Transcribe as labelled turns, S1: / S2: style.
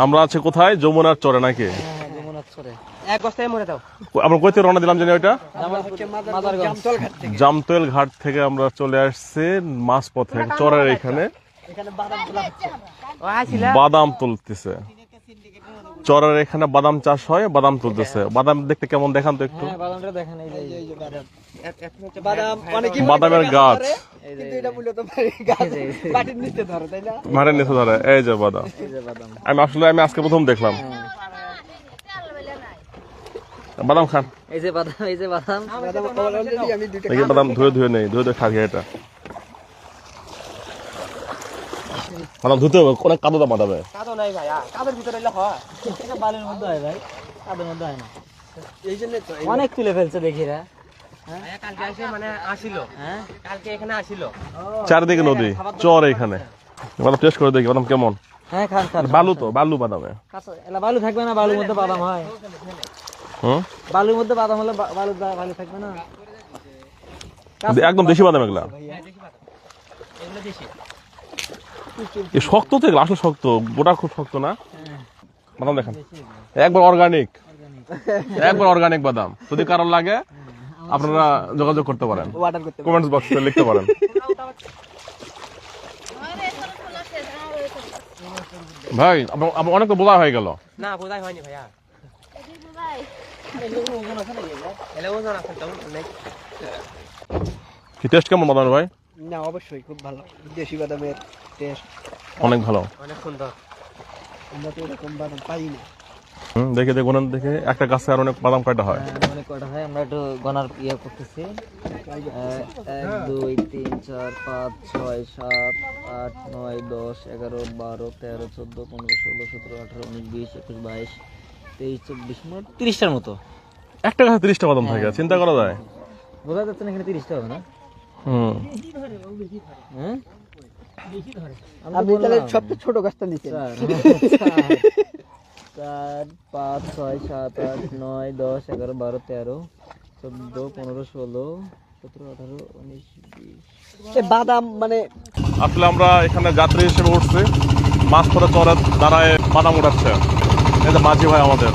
S1: আমরা আছি কোথায়? যমুনার চরে নাকি?
S2: যমুনার চরে। এক বস্তায় মরে দাও।
S1: আমরা কইতে রওনা দিলাম জানি ওইটা
S2: মাদারগঞ্জ।
S1: জামতল ঘাট থেকে আমরা চলে আসছি মাছ পথে চরের এখানে বাদাম তুলতেছে। চরের এখানে বাদাম চাষ হয়, বাদাম তুলতেছে। বাদাম দেখতে কেমন দেখান তো একটু। বাদামের গাছ মাঠের নিচে ধরে। এই যে বাদাম, আমি আজকে প্রথম দেখলাম। বাদাম খান।
S2: এই যে বাদাম, এই যে বাদাম।
S1: বাদাম ধুয়ে নেই, ধুয়ে খাবি। এটা বাদাম ধুতে হবে, অনেক কাদো দাম বাদামে।
S2: কাদো নাই ভাই, কাদের ভিতরে হয়, এটা বালির মধ্যে হয় ভাই, কাদের মধ্যে হয় না। এই জন্য তো অনেক তুলে ফেলছে দেখি রা। কালকে এসে মানে আসিল, কালকে এখানে আসিল।
S1: চারদিকে নদী, চর এখানে। বাদাম টেস্ট করে দেখি বাদাম কেমন।
S2: হ্যাঁ খান খান।
S1: বালু তো, বালু বাদামে।
S2: এলা বালু থাকবে না, বালুর মধ্যে বাদাম হয়। বালুর মধ্যে বাদাম হলে বালু থাকবে না।
S1: একদম দেশি বাদাম এগুলা। শক্ত তো এগুলো, আসলে শক্ত, গোটা খুব শক্ত না। বাদাম দেখেন একবার অর্গানিক, একবার অর্গানিক বাদাম। যদি কারোর লাগে আপনারা যোগাযোগ করতে পারেন, কমেন্টস বক্সে লিখতে পারেন। ভাই আপনার অনেক তো বোঝা হয়ে গেল।
S2: না বোঝাই হয়নি ভাইয়া।
S1: কি টেস্ট কেমন বাদামের ভাই?
S2: না অবশ্যই খুব ভালো, দেশি বাদামের টেস্ট
S1: অনেক ভালো,
S2: অনেক সুন্দর। আমরা তো এরকম বাদাম পাই না।
S1: দেখে দেখুন, দেখে একটা গাছে আর অনেক বাদাম কয়টা হয়?
S2: অনেক কয়টা হয়, আমরা একটু গণার ইয়ে করতেছি। 1 2 3 4 5 6 7 8 9 10 11 12 13 14 15 16 17 18 19 20 21 22 23 24 মোট 30টার মতো।
S1: একটা গাছে 30টা বাদাম থাকে, চিন্তা করা যায়।
S2: বোঝা যাচ্ছে না এখানে 30টা হবে না। আপনি তাহলে সবচেয়ে ছোট গাছটা নিচ্ছেন। 4 5 6 7 8 9 10 11 12 13 14 15 16 17 18 19 20 বাদাম মানে
S1: আসলে আমরা এখানে যাত্রী হিসেবে উঠছি, মাছ ধরে চরে দাঁড়ায় বাদাম উঠাচ্ছে। এই যে মাঝি ভাই আমাদের।